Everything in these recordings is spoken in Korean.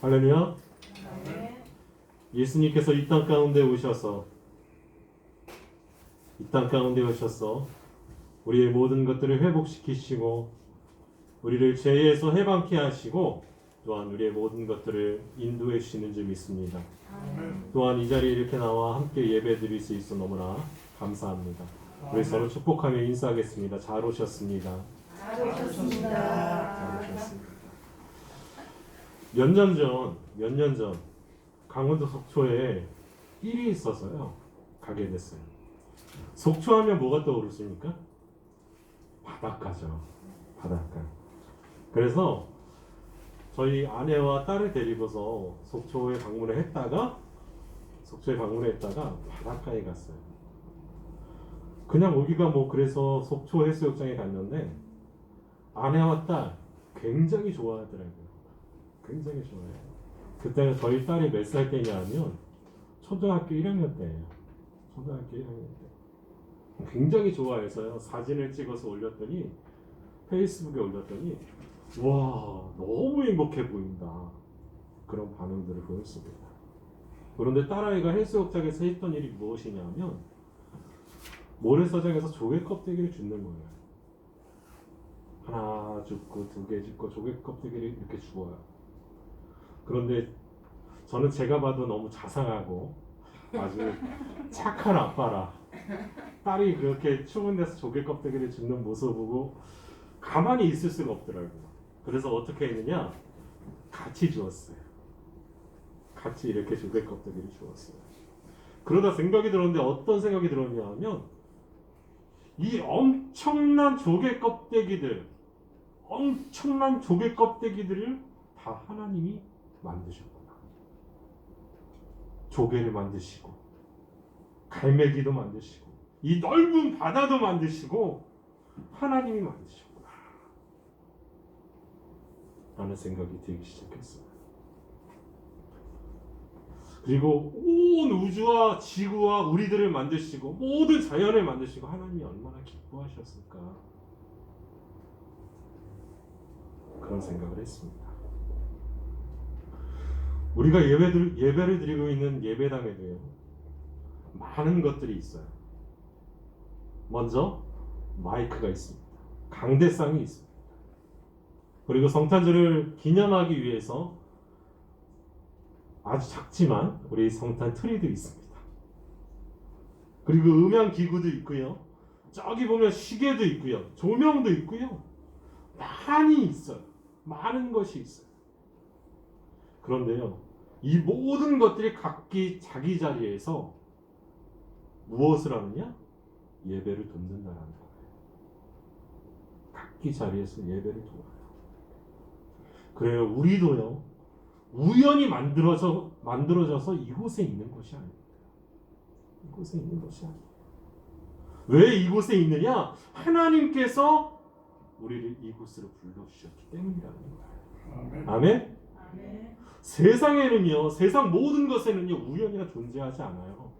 할렐루야. 네. 예수님께서 이 땅 가운데 오셔서 우리의 모든 것들을 회복시키시고 우리를 죄에서 해방케 하시고 또한 우리의 모든 것들을 인도해 주시는 줄 믿습니다. 또한 이 자리에 이렇게 나와 함께 예배 드릴 수 있어 너무나 감사합니다. 우리 서로 축복하며 인사하겠습니다. 잘 오셨습니다. 잘 오셨습니다. 몇 년 전 강원도 속초에 일이 있어서요 가게 됐어요. 속초하면 뭐가 떠오르십니까? 바닷가죠. 바닷가. 그래서 저희 아내와 딸을 데리고서 속초에 방문을 했다가 바닷가에 갔어요. 그냥 오기가 뭐 그래서 속초 해수욕장에 갔는데 아내와 딸 굉장히 좋아하더라고요. 굉장히 좋아해요. 그때는 저희 딸이 몇 살 때냐면 초등학교 1학년 때예요. 초등학교 1학년 때. 굉장히 좋아해서요. 사진을 찍어서 올렸더니 페이스북에 올렸더니 와 너무 행복해 보인다. 그런 반응들을 보였습니다. 그런데 딸아이가 해수욕장에서 했던 일이 무엇이냐면 모래사장에서 조개 껍데기를 줍는 거예요. 하나 줍고 두 개 줍고 조개 껍데기를 이렇게 주어요. 그런데 저는 제가 봐도 너무 자상하고 아주 착한 아빠라 딸이 그렇게 추운 데서 조개 껍데기를 줍는 모습을 보고 가만히 있을 수가 없더라고요. 그래서 어떻게 했느냐, 같이 주었어요. 같이 이렇게 조개 껍데기를 주었어요. 그러다 생각이 들었는데 어떤 생각이 들었냐 하면 이 엄청난 조개 껍데기들을 다 하나님이 만드셨구나. 조개를 만드시고 갈매기도 만드시고 이 넓은 바다도 만드시고 하나님이 만드셨구나 라는 생각이 들기 시작했어요. 그리고 온 우주와 지구와 우리들을 만드시고 모든 자연을 만드시고 하나님이 얼마나 기뻐하셨을까, 그런 생각을 했습니다. 우리가 예배를 드리고 있는 예배당에도요 많은 것들이 있어요. 먼저 마이크가 있습니다. 강대상이 있습니다. 그리고 성탄절을 기념하기 위해서 아주 작지만 우리 성탄 트리도 있습니다. 그리고 음향 기구도 있고요. 저기 보면 시계도 있고요. 조명도 있고요. 많이 있어요. 많은 것이 있어요. 그런데요, 이 모든 것들이 각기 자기 자리에서 무엇을 하느냐? 예배를 돕는다는 거예요. 각기 자리에서 예배를 도와요. 그래요, 우리도요 우연히 만들어져서 이곳에 있는 것이 아닙니다. 이곳에 있는 것이 아닙니다. 왜 이곳에 있느냐? 하나님께서 우리를 이곳으로 불러주셨기 때문이라는 거예요. 아멘? 아멘. 세상에는요, 세상 모든 것에는요 우연이란 존재하지 않아요.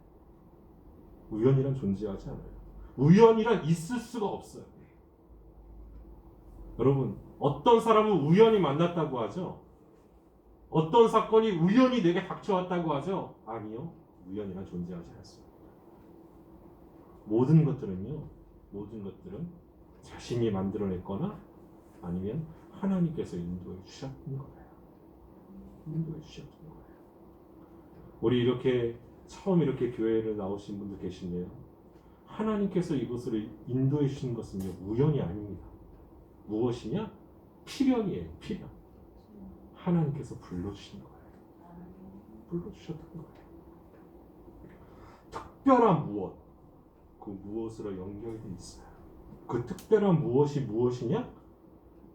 우연이란 존재하지 않아요. 우연이란 있을 수가 없어요. 여러분, 어떤 사람은 우연히 만났다고 하죠? 어떤 사건이 우연히 내게 닥쳐왔다고 하죠? 아니요, 우연이란 존재하지 않습니다. 모든 것들은 자신이 만들어냈거나 아니면 하나님께서 인도해 주셨던 거예요. 우리 처음 이렇게 교회를 나오신 분들 계신데요, 하나님께서 이곳으로 인도해 주신 것은 우연이 아닙니다. 무엇이냐? 필연이에요. 필연. 하나님께서 불러주신 거예요. 불러주셨던 거예요. 특별한 무엇, 그 무엇으로 연결이 돼 있어요. 그 특별한 무엇이 무엇이냐?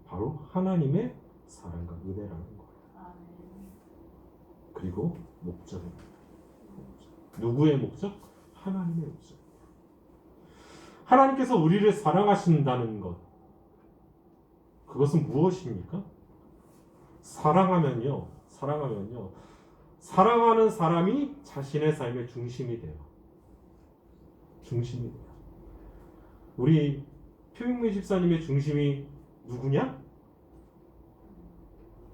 바로 하나님의 사랑과 은혜라는 거예요. 그리고 목적입니다. 누구의 목적? 하나님의 목적. 하나님께서 우리를 사랑하신다는 것, 그것은 무엇입니까? 사랑하면요, 사랑하는 사람이 자신의 삶의 중심이 돼요. 우리 표익미 집사님의 중심이 누구냐?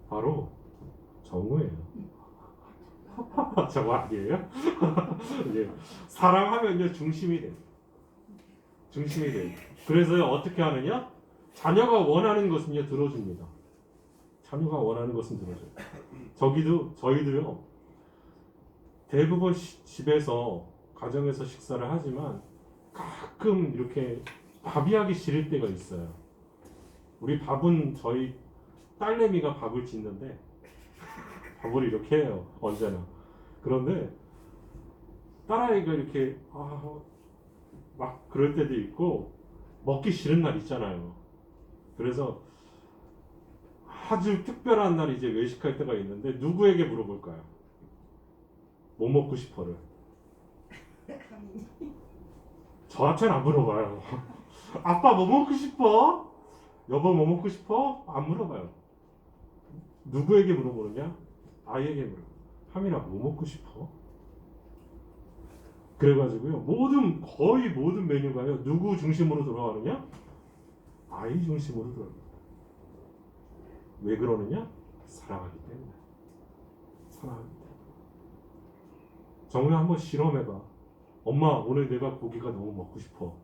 바로 정오예요. 저거 아니에요? 예. 사랑하면요 중심이 돼요. 중심이 돼요. 그래서 어떻게 하느냐? 자녀가 원하는 것은요 들어줍니다. 자녀가 원하는 것은 들어줘요. 저희도요 대부분 집에서 가정에서 식사를 하지만 가끔 이렇게 밥이 하기 싫을 때가 있어요. 우리 밥은 저희 딸내미가 밥을 짓는데 밥을 이렇게 해요 언제나. 그런데 딸아이가 이렇게 막 그럴 때도 있고 먹기 싫은 날 있잖아요. 그래서 아주 특별한 날 이제 외식할 때가 있는데 누구에게 물어볼까요? 뭐 먹고 싶어를? 저한테는 안 물어봐요. 아빠 뭐 먹고 싶어? 여보 뭐 먹고 싶어? 안 물어봐요. 누구에게 물어보느냐? 아이에게 물어. 하민아 뭐 먹고 싶어? 그래가지고요 거의 모든 메뉴가요 누구 중심으로 돌아가느냐? 아이 중심으로 돌아갑니다. 왜 그러느냐? 사랑하기 때문에. 사랑하기 때문에. 정우야 한번 실험해봐. 엄마 오늘 내가 고기가 너무 먹고 싶어.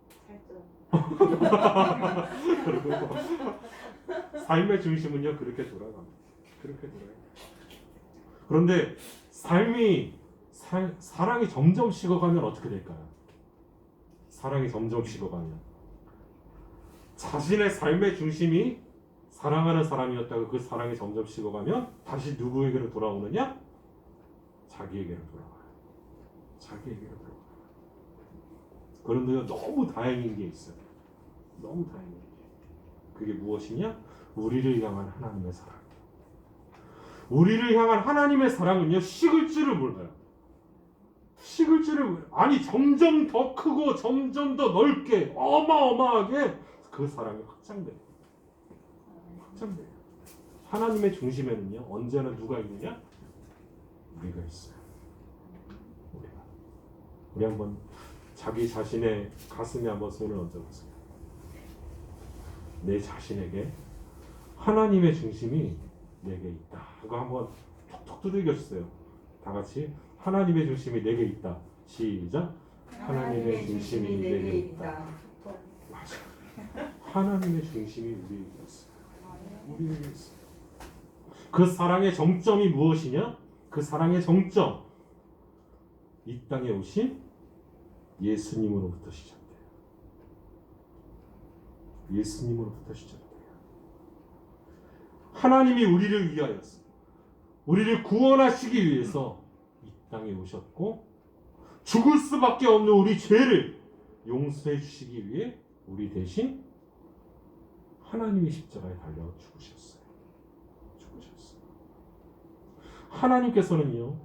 그리고 삶의 중심은요 그렇게 돌아갑니다. 그렇게 돌아요. 그런데 사랑이 점점 식어가면 어떻게 될까요? 사랑이 점점 식어가면 자신의 삶의 중심이 사랑하는 사람이었다가 그 사랑이 점점 식어가면 다시 누구에게로 돌아오느냐? 자기에게로 돌아와요. 자기에게로 돌아와요. 그런데요 너무 다행인 게 있어요. 너무 다행인 게. 그게 무엇이냐? 우리를 향한 하나님의 사랑. 우리를 향한 하나님의 사랑은요 식을 줄을 몰라요. 식을 줄을 몰라요. 아니 점점 더 크고 점점 더 넓게 어마어마하게 그 사랑이 확장돼요. 확장돼요. 하나님의 중심에는요 언제나 누가 있느냐? 우리가 있어요. 우리 한번 자기 자신의 가슴에 한번 손을 얹어보세요. 내 자신에게 하나님의 중심이 내게 있다. 그거 한번 톡톡 두들겨주세요. 다 같이 하나님의 중심이 내게 있다. 시작. 하나님의 중심이 내게 있다. 맞아. 하나님의 중심이 우리에게 있어요. 우리에게 있어요. 그 사랑의 정점이 무엇이냐? 그 사랑의 정점. 이 땅에 오신 예수님으로부터 시작돼요. 예수님으로부터 시작돼요. 하나님이 우리를 위하여서 우리를 구원하시기 위해서 이 땅에 오셨고 죽을 수밖에 없는 우리 죄를 용서해 주시기 위해 우리 대신 하나님이 십자가에 달려 죽으셨어요. 죽으셨어요. 하나님께서는요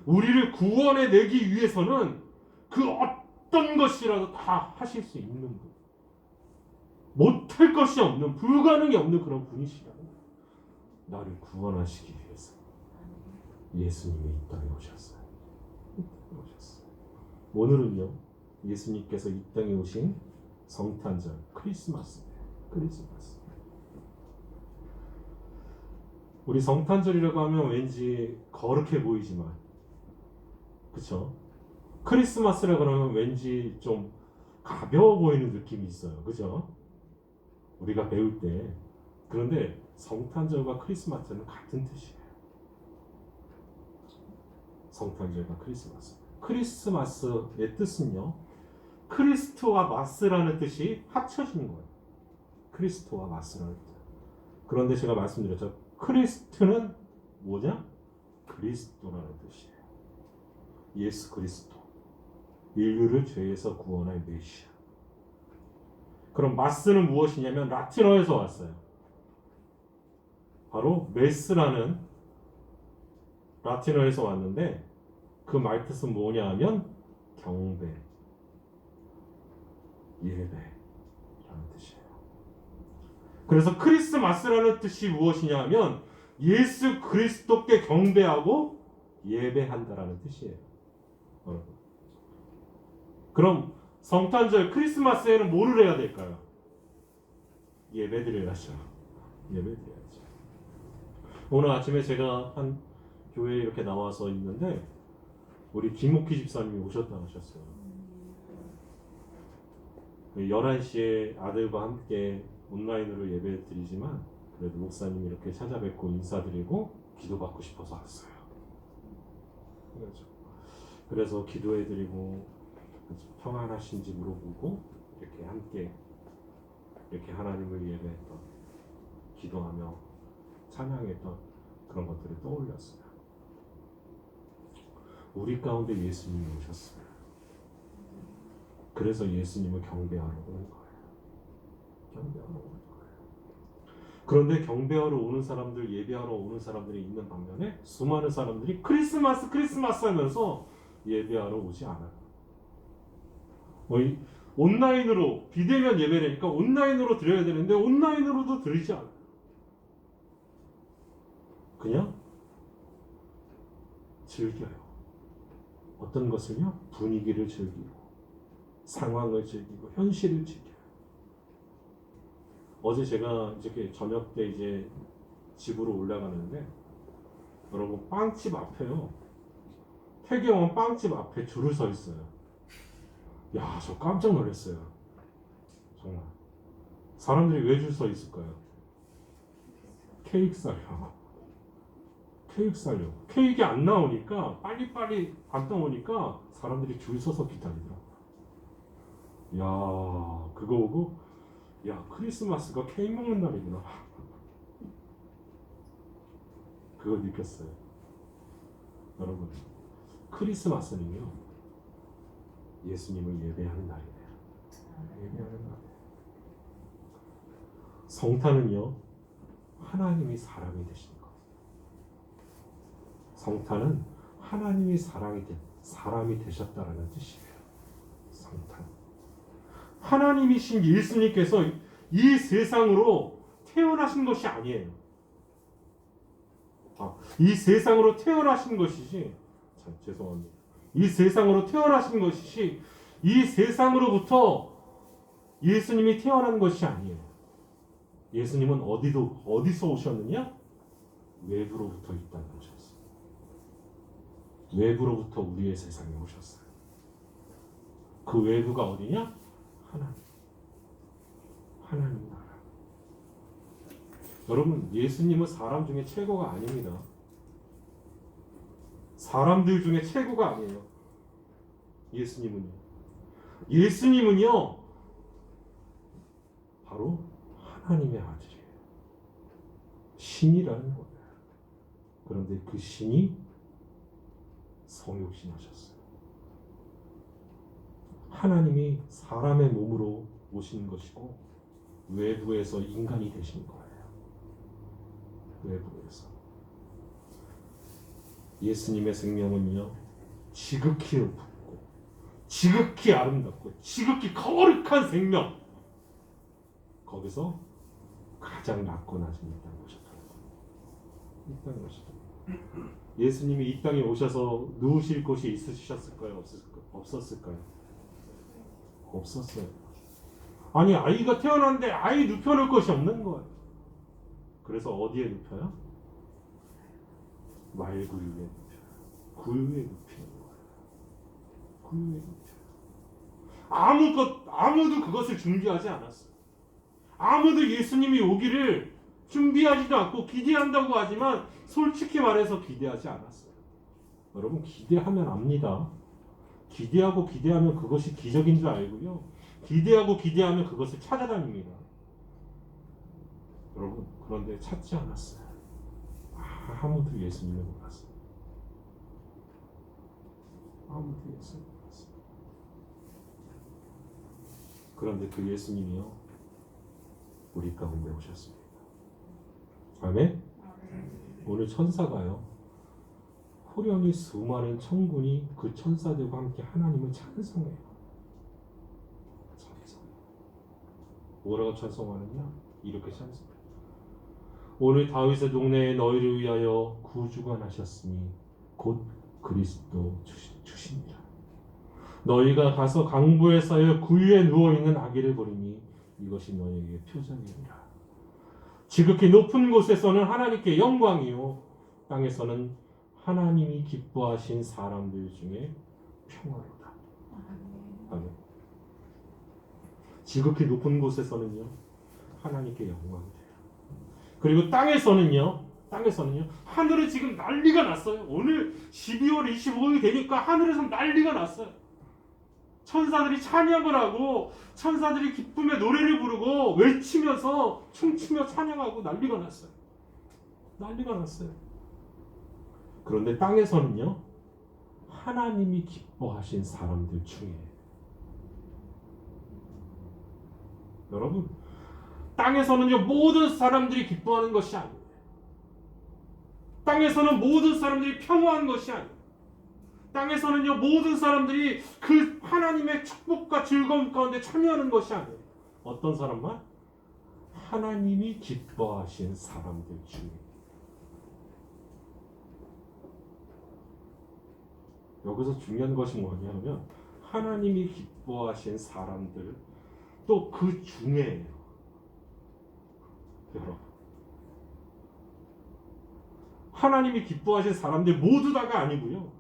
우리를 구원해 내기 위해서는 그 어떤 것이라도 다 하실 수 있는 분, 못할 것이 없는, 불가능이 없는 그런 분이시라는 거예요. 나를 구원하시기 위해서 예수님이 이 땅에 오셨어요. 오늘은요 예수님께서 이 땅에 오신 성탄절 크리스마스예요. 크리스마스. 우리 성탄절이라고 하면 왠지 거룩해 보이지만, 그쵸? 크리스마스라고 하면 왠지 좀 가벼워 보이는 느낌이 있어요. 그죠? 우리가 배울 때. 그런데 성탄절과 크리스마스는 같은 뜻이에요. 성탄절과 크리스마스. 크리스마스의 뜻은요 크리스토와 마스라는 뜻이 합쳐진 거예요. 크리스토와 마스라는 뜻. 그런데 제가 말씀드렸죠. 크리스트는 뭐냐? 그리스도라는 뜻이에요. 예수 그리스도. 인류를 죄에서 구원할 메시아. 그럼 마스는 무엇이냐면 라틴어에서 왔어요. 바로 메스라는 라틴어에서 왔는데 그 말뜻은 뭐냐 하면 경배, 예배라는 뜻이에요. 그래서 크리스마스라는 뜻이 무엇이냐 하면 예수 그리스도께 경배하고 예배한다라는 뜻이에요. 여러분. 그럼 성탄절 크리스마스에는 뭐를 해야 될까요? 예배드려야죠. 예배드려야죠. 오늘 아침에 제가 한 교회에 이렇게 나와서 있는데 우리 김옥희 집사님이 오셨다 하셨어요. 11시에 아들과 함께 온라인으로 예배 드리지만 그래도 목사님이 이렇게 찾아뵙고 인사드리고 기도받고 싶어서 왔어요. 그래서 기도해드리고 평안하신지 물어보고 이렇게 함께 이렇게 하나님을 예배했던, 기도하며 찬양했던 그런 것들을 떠올렸어요. 우리 가운데 예수님이 오셨어요. 그래서 예수님을 경배하러 오는 거예요. 경배하러 오는 거예요. 그런데 경배하러 오는 사람들, 예배하러 오는 사람들이 있는 반면에 수많은 사람들이 크리스마스 하면서 예배하러 오지 않아요. 온라인으로 비대면 예배라니까 온라인으로 드려야 되는데 온라인으로도 드리지 않아요. 그냥 즐겨요. 어떤 것을요? 분위기를 즐기고 상황을 즐기고 현실을 즐겨요. 어제 제가 이렇게 저녁 때 이제 집으로 올라가는데 여러분 빵집 앞에요. 태경원 빵집 앞에 줄을 서 있어요. 야, 저 깜짝 놀랐어요. 정말. 사람들이 왜 줄 서 있을까요? 케이크 사려고. 케이크 사려고. 케이크 안 나오니까 빨리빨리 안 나오니까 사람들이 줄 서서 기다리더라고요. 야, 그거 보고 야, 크리스마스가 케이크 먹는 날이구나. 그걸 느꼈어요. 여러분, 크리스마스는요 예수님을 예배하는 날이에요. 예배하는 날이에요. 성탄은요 하나님이 사람이 되신 것. 성탄은 하나님이 사람이 되셨다라는 뜻이에요. 성탄. 하나님이신 예수님께서 이 세상으로 태어나신 것이 아니에요. 이 세상으로 태어나신 것이지. 참 죄송합니다. 이 세상으로 태어나신 것이지 이 세상으로부터 예수님이 태어난 것이 아니에요. 예수님은 어디서 오셨느냐? 외부로부터 이 땅에 오셨어요. 외부로부터 우리의 세상에 오셨어요. 그 외부가 어디냐? 하나님 나라. 여러분, 예수님은 사람 중에 최고가 아닙니다. 사람들 중에 최고가 아니에요. 예수님은요 바로 하나님의 아들이에요. 신이라는 거예요. 그런데 그 신이 성육신하셨어요. 하나님이 사람의 몸으로 오신 것이고 외부에서 인간이 되신 거예요. 외부에서. 예수님의 생명은요 지극히 높고 지극히 아름답고 지극히 거룩한 생명, 거기서 가장 낮고 낮은 이 땅에 오셨다. 예수님이 이 땅에 오셔서 누우실 곳이 있으셨을까요? 없었을까요? 없었어요. 아니, 아이가 태어났는데 아이 눕혀놓을 것이 없는 거예요. 그래서 어디에 눕혀요? 말구유에 눕혀요. 구유에 눕히는 거예요. 구유에 눕혀요. 아무도 그것을 준비하지 않았어요. 아무도 예수님이 오기를 준비하지도 않고 기대한다고 하지만 솔직히 말해서 기대하지 않았어요. 여러분, 기대하면 압니다. 기대하면 그것이 기적인 줄 알고요. 기대하면 그것을 찾아다닙니다. 여러분, 그런데 찾지 않았어요. 아무도 예수님을 몰랐어요. 아무도 예수님을 몰랐어요. 그런데 그 예수님이요 우리 가운데 오셨습니다. 아멘? 오늘 천사가요 호련히 수많은 천군이 그 천사들과 함께 하나님을 찬송해요. 뭐라고 찬송하느냐? 이렇게 찬송해요. 오늘 다윗의 동네에 너희를 위하여 구주가 나셨으니 곧 그리스도 주시니라. 너희가 가서 강부에 쌓여 구유에 누워있는 아기를 보리니 이것이 너희에게 표적이니라. 지극히 높은 곳에서는 하나님께 영광이요 땅에서는 하나님이 기뻐하신 사람들 중에 평화로다. 아멘. 지극히 높은 곳에서는요 하나님께 영광이 돼요. 그리고 땅에서는요 하늘에 지금 난리가 났어요. 오늘 12월 25일이 되니까 하늘에서 난리가 났어요. 천사들이 찬양을 하고 천사들이 기쁨의 노래를 부르고 외치면서 춤추며 찬양하고 난리가 났어요. 난리가 났어요. 그런데 땅에서는요 하나님이 기뻐하신 사람들 중에 여러분 땅에서는요 모든 사람들이 기뻐하는 것이 아니에요. 땅에서는 모든 사람들이 평화한 것이 아니에요. 땅에서는요 모든 사람들이 그 하나님의 축복과 즐거움 가운데 참여하는 것이 아니에요. 어떤 사람만? 하나님이 기뻐하신 사람들 중에. 여기서 중요한 것이 뭐냐면 하나님이 기뻐하신 사람들 또 그 중에예요. 여러분 하나님이 기뻐하신 사람들 모두 다가 아니고요.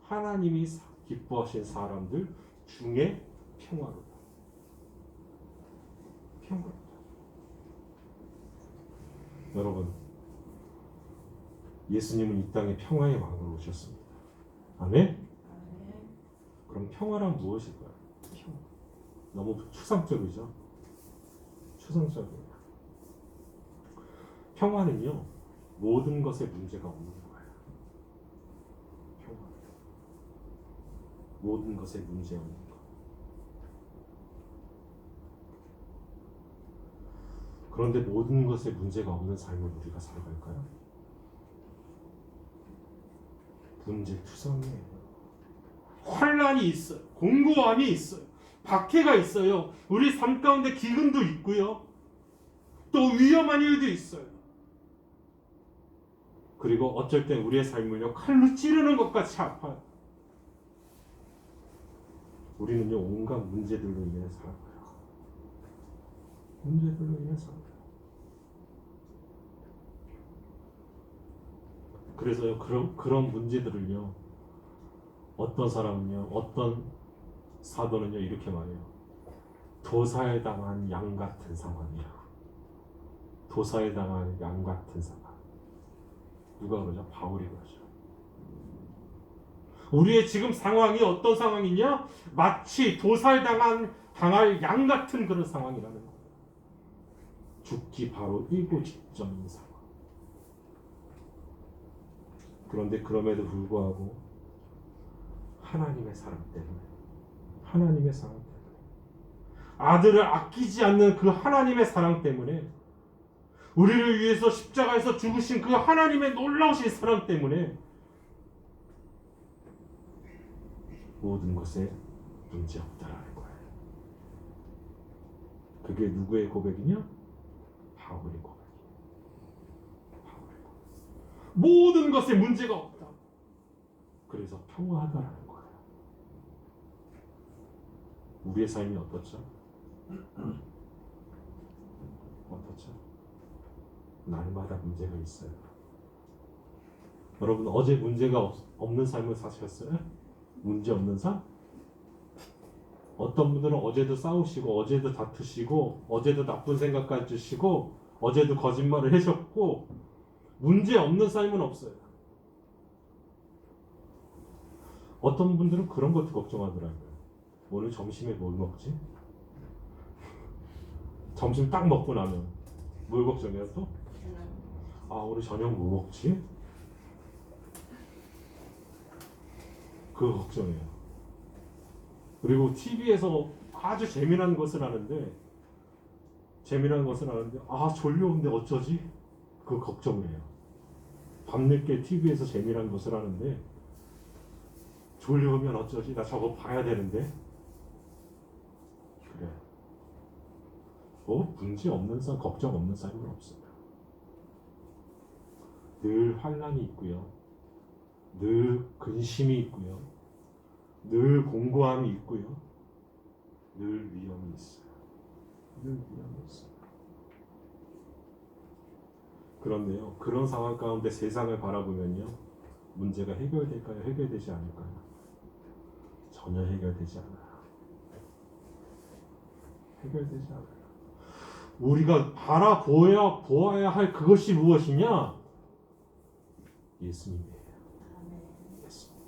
하나님이 기뻐하신 사람들 중에 평화로다. 평화로다. 여러분 예수님은 이 땅에 평화의 왕으로 오셨습니다. 아멘? 그럼 평화란 무엇일까요? 평화. 너무 추상적이죠? 추상적이에요. 평화는요 모든 것에 문제가 없는 거예요. 평화. 모든 것에 문제 없는 거. 그런데 모든 것에 문제가 없는 삶을 우리가 살아갈까요? 문제투성이에요. 환란이 있어요. 공고함이 있어요. 박해가 있어요. 우리 삶 가운데 기근도 있고요. 또 위험한 일도 있어요. 그리고 어쩔 땐 우리의 삶을요 칼로 찌르는 것 같이 아파요. 우리는요 온갖 문제들로 인해 살아요. 문제들로 인해 살아요. 그래서요 그런 문제들을요 어떤 사람은요 어떤 사도는요 이렇게 말해요. 도사에 당한 양 같은 상황이라고. 도사에 당한 양 같은 상황. 누가 그러죠? 바울이 그러죠. 우리의 지금 상황이 어떤 상황이냐? 마치 도사에 당할 양 같은 그런 상황이라는 거예요. 죽기 바로 일고 직전인 상황. 그런데 그럼에도 불구하고 하나님의 사랑 때문에 아들을 아끼지 않는 그 하나님의 사랑 때문에 우리를 위해서 십자가에서 죽으신 그 하나님의 놀라우신 사랑 때문에 모든 것에 문제 없다라는 거예요. 그게 누구의 고백이냐? 바울의 고백이에요. 모든 것에 문제가 없다. 그래서 평화하다라는 거예요. 우리의 삶이 어떻죠? 어떻죠? 날마다 문제가 있어요. 여러분 어제 문제가 없는 삶을 사셨어요? 문제 없는 삶? 어떤 분들은 어제도 싸우시고 어제도 다투시고 어제도 나쁜 생각 가지시고 어제도 거짓말을 하셨고 문제 없는 삶은 없어요. 어떤 분들은 그런 것도 걱정하더라고요. 오늘 점심에 뭘 먹지? 점심 딱 먹고 나면 뭘 걱정해요 또? 아 오늘 저녁 뭐 먹지? 그거 걱정해요. 그리고 TV에서 아주 재미난 것을 하는데 아 졸려온데 어쩌지? 그거 걱정해요. 밤늦게 TV에서 재미난 것을 하는데 졸려오면 어쩌지? 나 저거 봐야 되는데. 그래. 문제 없는 삶, 걱정 없는 삶은 없어요. 늘 환란이 있고요. 늘 근심이 있고요. 늘 공고함이 있고요. 늘 위험이 있어요. 늘 위험이 있어요. 그런데요, 그런 상황 가운데 세상을 바라보면요, 문제가 해결될까요? 해결되지 않을까요? 전혀 해결되지 않아요. 해결되지 않아요. 우리가 보아야 할 그것이 무엇이냐? 예수님이에요. 예수님.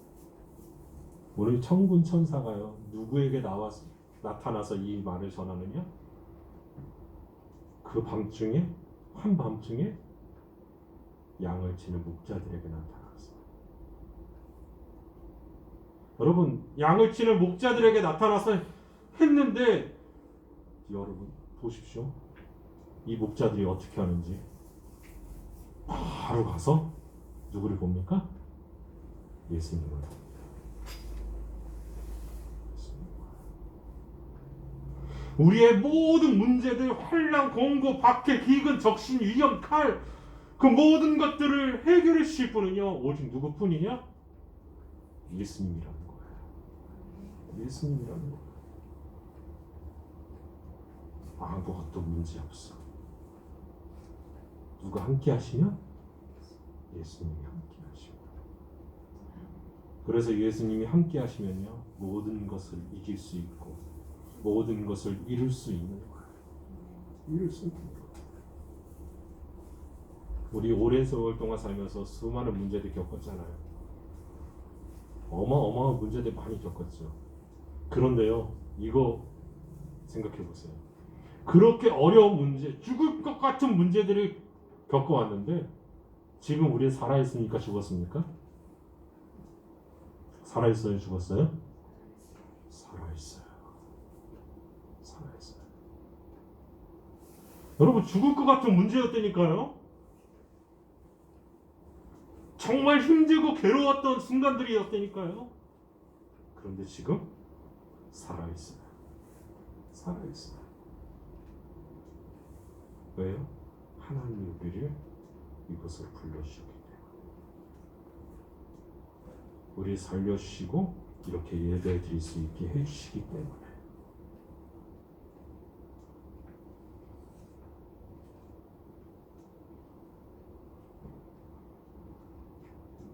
오늘 천군 천사가요, 누구에게 나타나서 이 말을 전하느냐? 그 밤중에, 한밤중에 양을 치는 목자들에게 나타났어요. 여러분, 양을 치는 목자들에게 나타나서 했는데, 여러분 보십시오. 이 목자들이 어떻게 하는지. 바로 가서 누구를 봅니까? 예수님을 봅니다. 우리의 모든 문제들, 환난, 공고, 박해, 기근, 적신, 위험, 칼, 그 모든 것들을 해결해 주실 분은요, 오직 누구뿐이냐? 예수님이라는 거예요. 예수님이라는 거예요. 아무것도 문제 없어. 누가 함께 하시냐? 예수님이 함께 하시고. 그래서 예수님이 함께 하시면요, 모든 것을 이길 수 있고 모든 것을 이룰 수 있는 거예요. 이룰 수 있는 거예요. 우리 오랜 세월 동안 살면서 수많은 문제들 겪었잖아요. 어마어마한 문제들 많이 겪었죠. 그런데요, 이거 생각해 보세요. 그렇게 어려운 문제, 죽을 것 같은 문제들을 겪어왔는데 지금 우리 살아있으니까 죽었습니까? 살아있어요? 죽었어요? 살아있어요. 살아있어요. 여러분, 죽을 것 같은 문제였다니까요. 정말 힘들고 괴로웠던 순간들이었다니까요. 그런데 지금 살아있어요. 살아있어요. 왜요? 하나님이 우리를 이곳으로 불러주셨기 때문에. 우리를 살려주시고 이렇게 예배 드릴 수 있게 해주시기 때문에.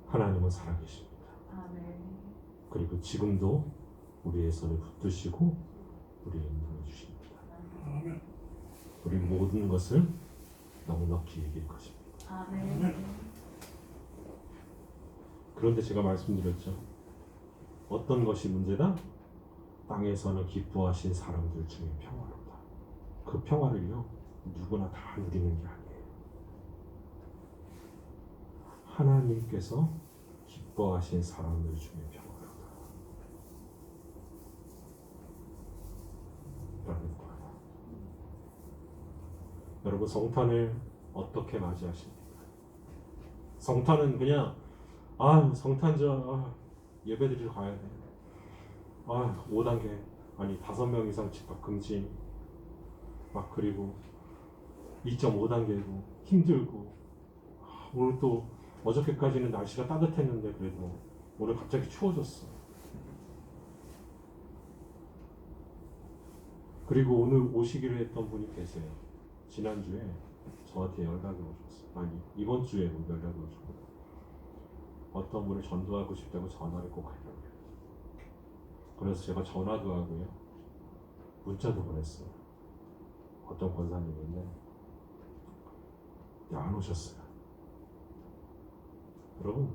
하나님은 살아계십니다. 그리고 지금도 우리의 손을 붙드시고 우리를 인도해 주십니다. 우리 모든 것을 넉넉히 이길 것입니다. 그런데 제가 말씀드렸죠. 어떤 것이 문제다? 땅에서는 기뻐하신 사람들 중에 평화로다. 그 평화를요, 누구나 다 누리는 게 아니에요. 하나님께서 기뻐하신 사람들 중에 평화로다. 라는 거예요. 여러분, 성탄을 어떻게 맞이하십니까? 성탄은 그냥 성탄절 예배드리러 가야 돼. 5단계 아니 5명 이상 집합 금지. 그리고 2.5단계고 힘들고 오늘 또 어저께까지는 날씨가 따뜻했는데 그래도 오늘 갑자기 추워졌어. 그리고 오늘 오시기로 했던 분이 계세요. 지난주에 저한테 연락이 오셨어요. 이번 주에 연락이 오셨거든요. 어떤 분을 전도하고 싶다고 전화를 꼭 하려고 해요. 그래서 제가 전화도 하고요, 문자도 보냈어요. 어떤 권사님인데 안 오셨어요. 여러분,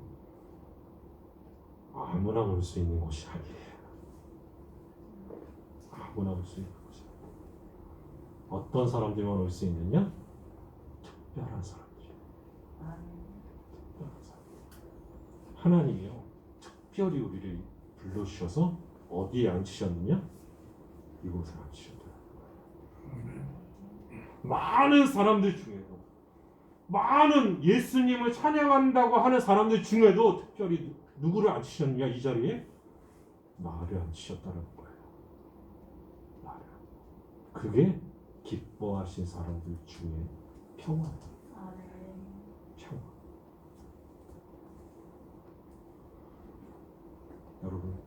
아무나 올 수 있는 곳이 아니에요. 아무나 올 수 있는 곳이 아니에요. 어떤 사람들만 올 수 있느냐? 특별한 사람들. 특별한 사람. 하나님이요, 특별히 우리를 불러주셔서 어디에 앉히셨느냐? 이곳에 앉히셨더라고요. 많은 사람들 중에도, 많은 예수님을 찬양한다고 하는 사람들 중에도 특별히 누구를 앉히셨느냐? 이 자리에 나를 앉히셨다는 거예요. 나를. 그게 기뻐하신 사람들 중에 평화예요. 평화. 여러분,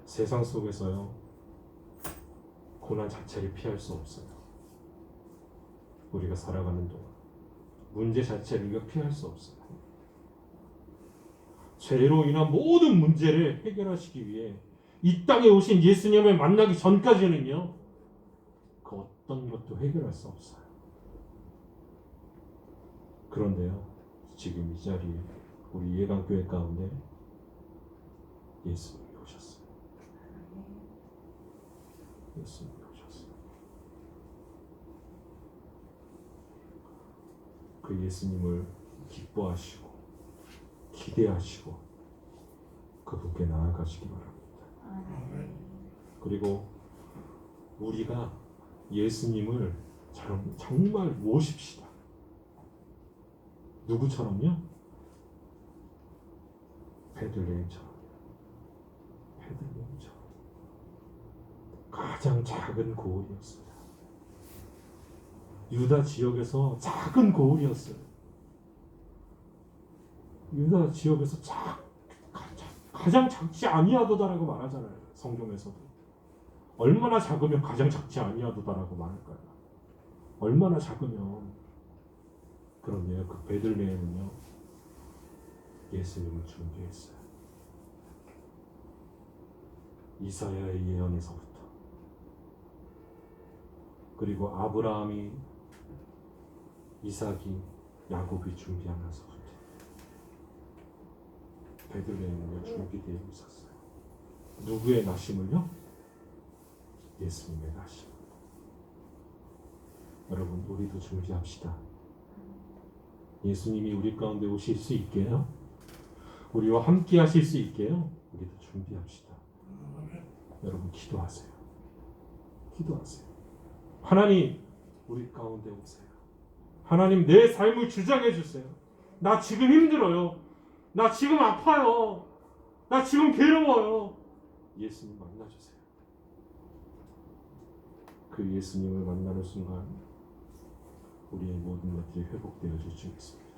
세상 속에서요, 고난 자체를 피할 수 없어요. 우리가 살아가는 동안 문제 자체를 우리가 피할 수 없어요. 죄로 인한 모든 문제를 해결하시기 위해 이 땅에 오신 예수님을 만나기 전까지는요, 그 어떤 것도 해결할 수 없어요. 그런데요, 지금 이 자리에 우리 예강교회 가운데 예수님이 오셨어요. 예수님이 오셨어요. 그 예수님을 기뻐하시고 기대하시고 그분께 나아가시기 바랍니다. 그리고 우리가 예수님을 정말 모십시다. 누구처럼요? 베들레헴처럼. 베들레헴처럼. 가장 작은 고을이었어요. 유다 지역에서 작은 고을이었어요. 유다 지역에서 가장 작지 아니하도다라고 말하잖아요. 성경에서도. 얼마나 작으면 가장 작지 아니하도다라고 말할까요? 얼마나 작으면. 그런데요, 그 베들레헴은요, 예수님을 준비했어요. 이사야의 예언에서부터, 그리고 아브라함이, 이삭이, 야곱이 준비하면서부터 베들레헴은요 준비되어 있었어요. 누구의 나심을요? 예수님의 나심. 여러분, 우리도 준비합시다. 예수님이 우리 가운데 오실 수 있게요, 우리와 함께 하실 수 있게요, 우리도 준비합시다. 여러분, 기도하세요. 기도하세요. 하나님, 우리 가운데 오세요. 하나님, 내 삶을 주장해 주세요. 나 지금 힘들어요. 나 지금 아파요. 나 지금 괴로워요. 예수님 만나주세요. 그 예수님을 만나는 순간 우리의 모든 것들이 회복되어질 줄 믿습니다.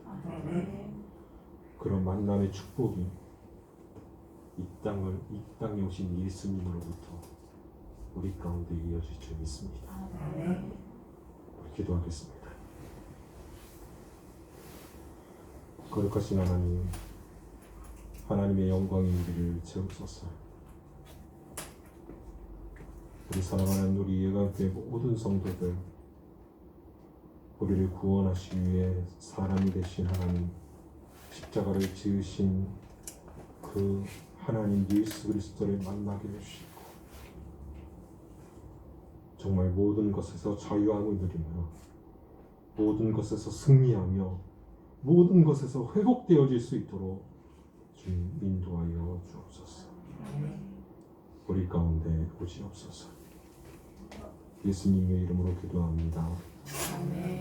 그런 만남의 축복이 이 땅에 오신 예수님으로부터 우리 가운데 이어질 줄 믿습니다. 우리 기도하겠습니다. 거룩하신 하나님, 하나님의 영광이 우리를 채우소서. 우리 사랑하는 우리 예강교회 모든 성도들, 우리를 구원하시기 위해 사람이 되신 하나님, 십자가를 지으신 그 하나님 예수 그리스도를 만나게 해주시고, 정말 모든 것에서 자유함을 누리며 모든 것에서 승리하며 모든 것에서 회복되어질 수 있도록 주님 인도하여 주옵소서. 우리 가운데 오시옵소서. 예수님의 이름으로 기도합니다. 아멘.